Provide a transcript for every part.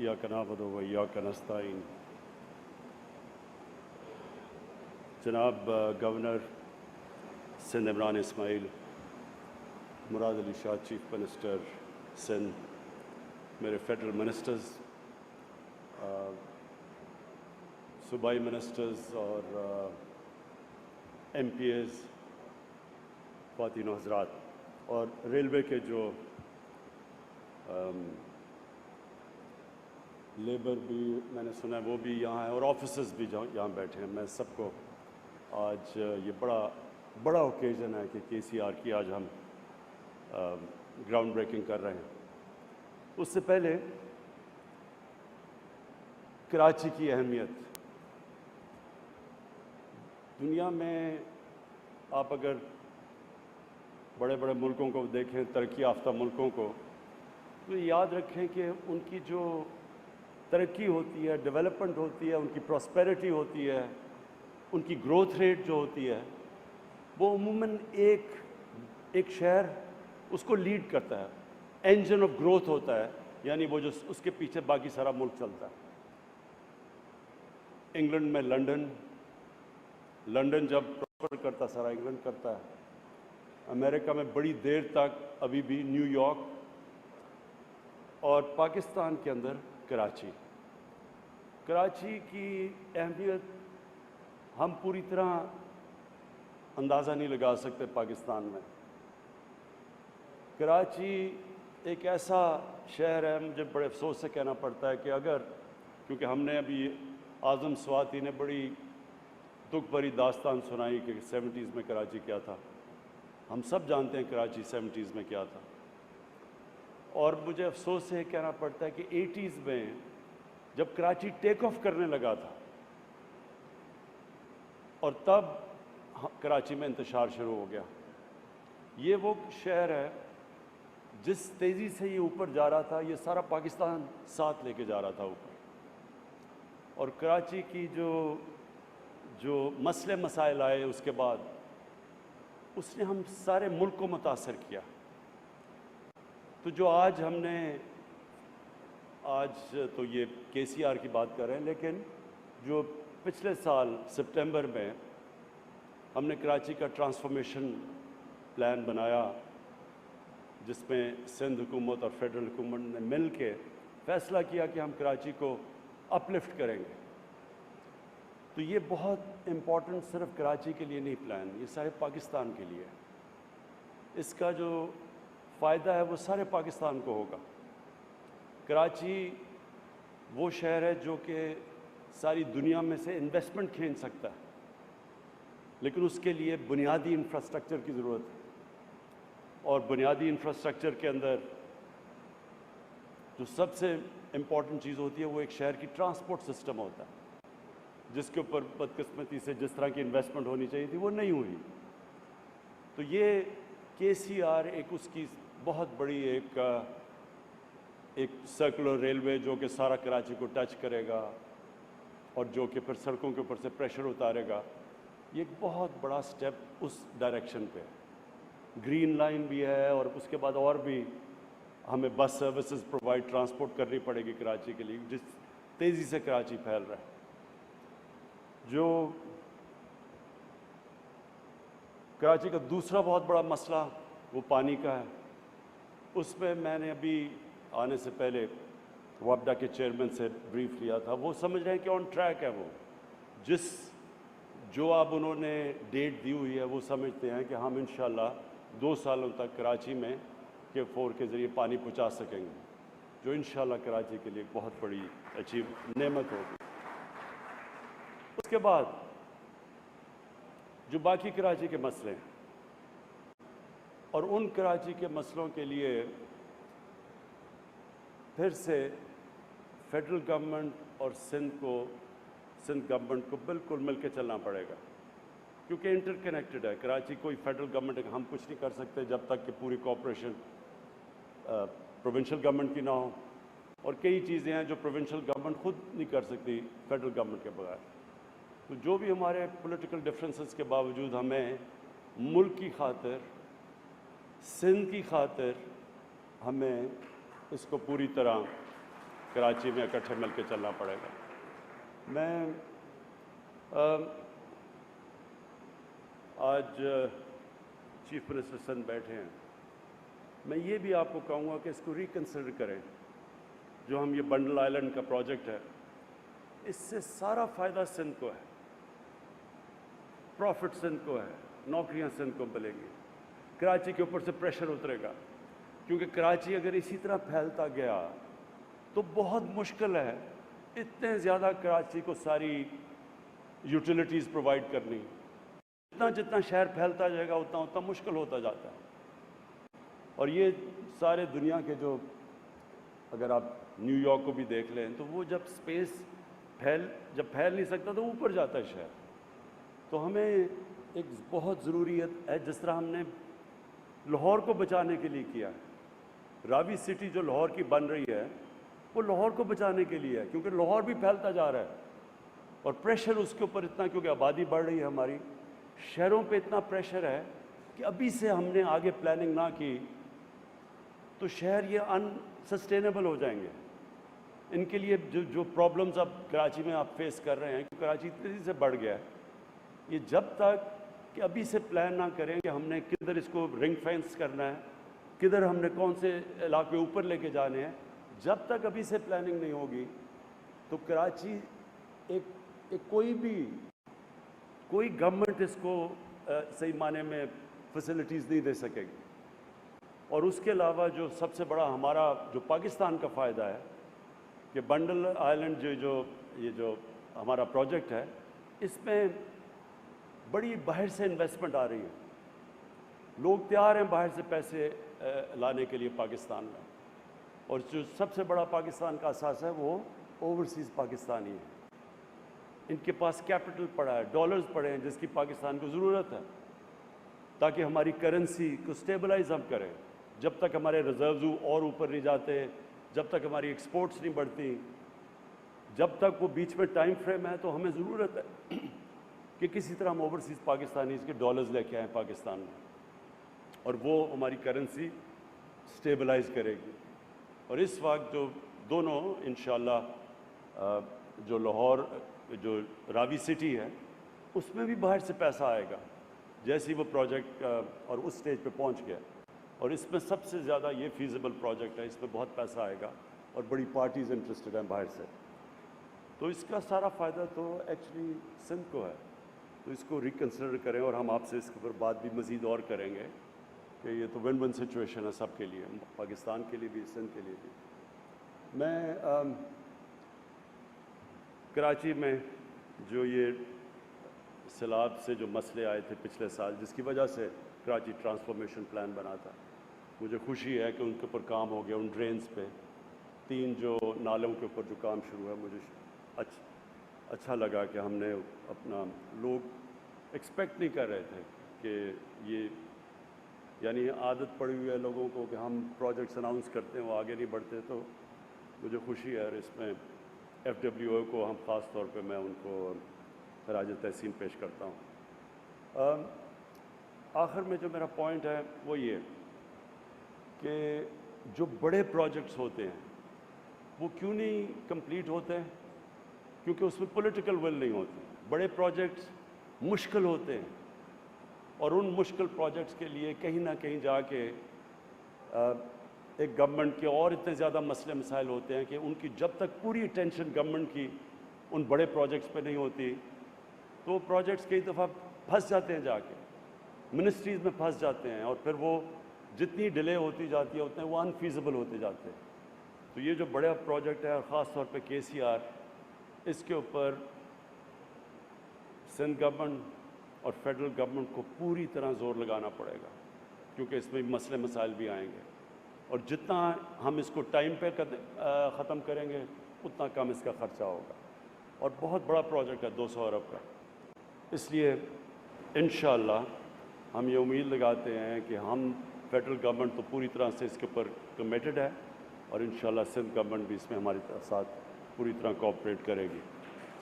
इय्याक नअबुदु व इय्याक नस्तईन। जनाब governor Sindh Imran Ismail, Murad Ali Shah chief minister Sindh, मेरे फेडरल मिनिस्टर्स, सूबाई मिनिस्टर्स और MPs, ख्वातीन हज़रात, और रेलवे के जो लेबर भी मैंने सुना है वो भी यहाँ है और ऑफिसर्स भी यहाँ बैठे हैं। मैं सबको आज ये बड़ा ओकेज़न है कि KCR की आज हम ग्राउंड ब्रेकिंग कर रहे हैं। उससे पहले कराची की अहमियत दुनिया में, आप अगर बड़े बड़े मुल्कों को देखें, तरक्की याफ्ता मुल्कों को, तो याद रखें कि उनकी जो तरक्की होती है, डेवलपमेंट होती है, उनकी प्रॉस्पेरिटी होती है, उनकी ग्रोथ रेट जो होती है, वो अमूमन एक शहर उसको लीड करता है, इंजन ऑफ ग्रोथ होता है, यानी वो जो उसके पीछे बाकी सारा मुल्क चलता है। इंग्लैंड में लंदन जब प्रॉस्पर करता, सारा इंग्लैंड करता है। अमेरिका में बड़ी देर तक अभी भी न्यूयॉर्क, और पाकिस्तान के अंदर कराची की अहमियत हम पूरी तरह अंदाज़ा नहीं लगा सकते। पाकिस्तान में कराची एक ऐसा शहर है, मुझे बड़े अफसोस से कहना पड़ता है कि क्योंकि हमने अभी आज़म स्वाति ने बड़ी दुख भरी दास्तान सुनाई कि 70s में कराची क्या था। हम सब जानते हैं कराची 70s में क्या था, और मुझे अफसोस से कहना पड़ता है कि 80s में जब कराची टेक ऑफ करने लगा था और तब कराची में इंतशार शुरू हो गया। ये वो शहर है जिस तेज़ी से ये ऊपर जा रहा था, ये सारा पाकिस्तान साथ लेके जा रहा था ऊपर। और कराची की जो मसले मसाइल आए उसके बाद, उसने हम सारे मुल्क को मुतासर किया। तो जो आज तो ये KCR की बात कर रहे हैं, लेकिन जो पिछले साल सितंबर में हमने कराची का ट्रांसफॉर्मेशन प्लान बनाया, जिसमें सिंध हुकूमत और फेडरल हुकूमत ने मिल के फ़ैसला किया कि हम कराची को अपलिफ्ट करेंगे। तो ये बहुत इम्पॉर्टेंट सिर्फ कराची के लिए नहीं प्लान, ये सारे पाकिस्तान के लिए। इसका जो फ़ायदा है वो सारे पाकिस्तान को होगा। कराची वो शहर है जो कि सारी दुनिया में से इन्वेस्टमेंट खींच सकता है, लेकिन उसके लिए बुनियादी इंफ्रास्ट्रक्चर की ज़रूरत है। और बुनियादी इंफ्रास्ट्रक्चर के अंदर जो सबसे इम्पॉर्टेंट चीज़ होती है वो एक शहर की ट्रांसपोर्ट सिस्टम होता है, जिसके ऊपर बदकिस्मती से जिस तरह की इन्वेस्टमेंट होनी चाहिए थी वो नहीं हुई। तो ये KCR एक उसकी बहुत बड़ी एक सर्कुलर रेलवे जो कि सारा कराची को टच करेगा और जो कि फिर सड़कों के ऊपर से प्रेशर उतारेगा, ये एक बहुत बड़ा स्टेप उस डायरेक्शन पे है। ग्रीन लाइन भी है, और उसके बाद और भी हमें बस सर्विसेज प्रोवाइड, ट्रांसपोर्ट करनी पड़ेगी कराची के लिए, जिस तेज़ी से कराची फैल रहा है। जो कराची का दूसरा बहुत बड़ा मसला वो पानी का है। उसमें मैंने अभी आने से पहले वापडा के चेयरमैन से ब्रीफ लिया था। वो समझ रहे हैं कि ऑन ट्रैक है। वो जो अब उन्होंने डेट दी हुई है, वो समझते हैं कि हम इंशाल्लाह 2 सालों तक कराची में K4 के ज़रिए पानी पहुंचा सकेंगे, जो इंशाल्लाह कराची के लिए बहुत बड़ी नेमत होगी। उसके बाद जो बाकी कराची के मसले हैं, और उन कराची के मसलों के लिए फिर से फेडरल गवर्नमेंट और सिंध गवर्नमेंट को बिल्कुल मिलकर चलना पड़ेगा, क्योंकि इंटरकनेक्टेड है। कराची कोई फेडरल गवर्नमेंट, हम कुछ नहीं कर सकते जब तक कि पूरी कोऑपरेशन प्रोविंशियल गवर्नमेंट की ना हो, और कई चीज़ें हैं जो प्रोविंशियल गवर्नमेंट खुद नहीं कर सकती फेडरल गवर्नमेंट के बगैर। तो जो भी हमारे पॉलिटिकल डिफरेंसेस के बावजूद हमें मुल्क की खातिर, सिंध की खातिर, हमें इसको पूरी तरह कराची में इकट्ठे मिल के चलना पड़ेगा। मैं आज चीफ मिनिस्टर सिंध बैठे हैं, मैं ये भी आपको कहूँगा कि इसको रिकन्सिडर करें। जो हम ये बंडल आइलैंड का प्रोजेक्ट है, इससे सारा फ़ायदा सिंध को है, प्रॉफिट सिंध को है, नौकरियां सिंध को मिलेंगी, कराची के ऊपर से प्रेशर उतरेगा। क्योंकि कराची अगर इसी तरह फैलता गया तो बहुत मुश्किल है इतने ज़्यादा कराची को सारी यूटिलिटीज़ प्रोवाइड करनी। जितना जितना शहर फैलता जाएगा उतना उतना मुश्किल होता जाता है। और ये सारे दुनिया के जो, अगर आप न्यूयॉर्क को भी देख लें तो वो जब स्पेस जब फैल नहीं सकता तो ऊपर जाता है शहर। तो हमें एक बहुत ज़रूरियत है, जिस तरह हमने लाहौर को बचाने के लिए किया है, रावी सिटी जो लाहौर की बन रही है वो लाहौर को बचाने के लिए है, क्योंकि लाहौर भी फैलता जा रहा है और प्रेशर उसके ऊपर इतना, क्योंकि आबादी बढ़ रही है हमारी, शहरों पे इतना प्रेशर है कि अभी से हमने आगे प्लानिंग ना की तो शहर ये अनसस्टेनेबल हो जाएंगे। इनके लिए जो प्रॉब्लम्स अब कराची में आप फेस कर रहे हैं, क्योंकि कराची तेज़ी से बढ़ गया है, ये जब तक कि अभी से प्लान ना करें कि हमने किधर इसको रिंग फेंस करना है, किधर हमने कौन से इलाके ऊपर लेके जाने हैं, जब तक अभी से प्लानिंग नहीं होगी तो कराची एक कोई गवर्नमेंट इसको सही माने में फैसिलिटीज़ नहीं दे सकेगी। और उसके अलावा जो सबसे बड़ा हमारा जो पाकिस्तान का फ़ायदा है कि बंडल आइलैंड ये जो हमारा प्रोजेक्ट है, इसमें बड़ी बाहर से इन्वेस्टमेंट आ रही है, लोग तैयार हैं बाहर से पैसे लाने के लिए पाकिस्तान में। और जो सबसे बड़ा पाकिस्तान का असास है वो ओवरसीज़ पाकिस्तानी है। इनके पास कैपिटल पड़ा है, डॉलर्स पड़े हैं, जिसकी पाकिस्तान को ज़रूरत है ताकि हमारी करेंसी को स्टेबलाइज हम करें। जब तक हमारे रिजर्व्स और ऊपर नहीं जाते, जब तक हमारी एक्सपोर्ट्स नहीं बढ़ती, जब तक वो बीच में टाइम फ्रेम है, तो हमें ज़रूरत है कि किसी तरह हम ओवरसीज़ पाकिस्तानीज़ के डॉलर्स लेके आएँ पाकिस्तान में, और वो हमारी करेंसी स्टेबलाइज करेगी। और इस वक्त जो दोनों इंशाल्लाह जो लाहौर जो रावी सिटी है उसमें भी बाहर से पैसा आएगा जैसे ही वो प्रोजेक्ट और उस स्टेज पे पहुंच गया। और इसमें सबसे ज़्यादा ये फीजिबल प्रोजेक्ट है, इसमें बहुत पैसा आएगा और बड़ी पार्टीज़ इंटरेस्टेड हैं बाहर से। तो इसका सारा फ़ायदा तो एक्चुअली सिंध को है। तो इसको रिकन्सिडर करें और हम आपसे इसके ऊपर बात भी मज़ीद और करेंगे कि ये तो विन विन सिचुएशन है सब के लिए, पाकिस्तान के लिए भी, सिंध के लिए भी। मैं कराची में जो ये सैलाब से जो मसले आए थे पिछले साल, जिसकी वजह से कराची ट्रांसफॉर्मेशन प्लान बना था, मुझे खुशी है कि उनके ऊपर काम हो गया। उन ड्रेन्स पे 3 जो नालों के ऊपर जो काम शुरू है, मुझे अच्छा लगा कि हमने अपना, लोग एक्सपेक्ट नहीं कर रहे थे कि ये, यानी आदत पड़ी हुई है लोगों को कि हम प्रोजेक्ट्स अनाउंस करते हैं वो आगे नहीं बढ़ते। तो मुझे खुशी है और इसमें FWO को हम ख़ास तौर पे मैं उनको खराज तहसीन पेश करता हूँ। आखिर में जो मेरा पॉइंट है वो ये कि जो बड़े प्रोजेक्ट्स होते हैं वो क्यों नहीं कंप्लीट होते हैं, क्योंकि उसमें पॉलिटिकल विल नहीं होती। बड़े प्रोजेक्ट्स मुश्किल होते हैं और उन मुश्किल प्रोजेक्ट्स के लिए कहीं ना कहीं जाके एक गवर्नमेंट के और इतने ज़्यादा मसले मसाइल होते हैं कि उनकी जब तक पूरी अटेंशन गवर्नमेंट की उन बड़े प्रोजेक्ट्स पे नहीं होती तो प्रोजेक्ट्स कई दफ़ा फंस जाते हैं, जाके मिनिस्ट्रीज़ में फंस जाते हैं और फिर वो जितनी डिले होती जाती है उतने वो अनफीजिबल होते जाते हैं। तो ये जो बड़ा प्रोजेक्ट है और ख़ास तौर पे KCR, इसके ऊपर सिंध गवर्नमेंट और फेडरल गवर्नमेंट को पूरी तरह ज़ोर लगाना पड़ेगा, क्योंकि इसमें मसले मसाइल भी आएंगे और जितना हम इसको टाइम पे ख़त्म करेंगे उतना कम इसका ख़र्चा होगा। और बहुत बड़ा प्रोजेक्ट है 200 अरब का, इसलिए इंशाअल्लाह हम ये उम्मीद लगाते हैं कि हम फेडरल गवर्नमेंट तो पूरी तरह से इसके ऊपर कमिटेड है और इंशाअल्लाह सिंध गवर्नमेंट भी इसमें हमारे साथ पूरी तरह कोऑपरेट करेगी।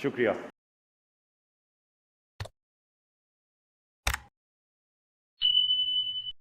शुक्रिया।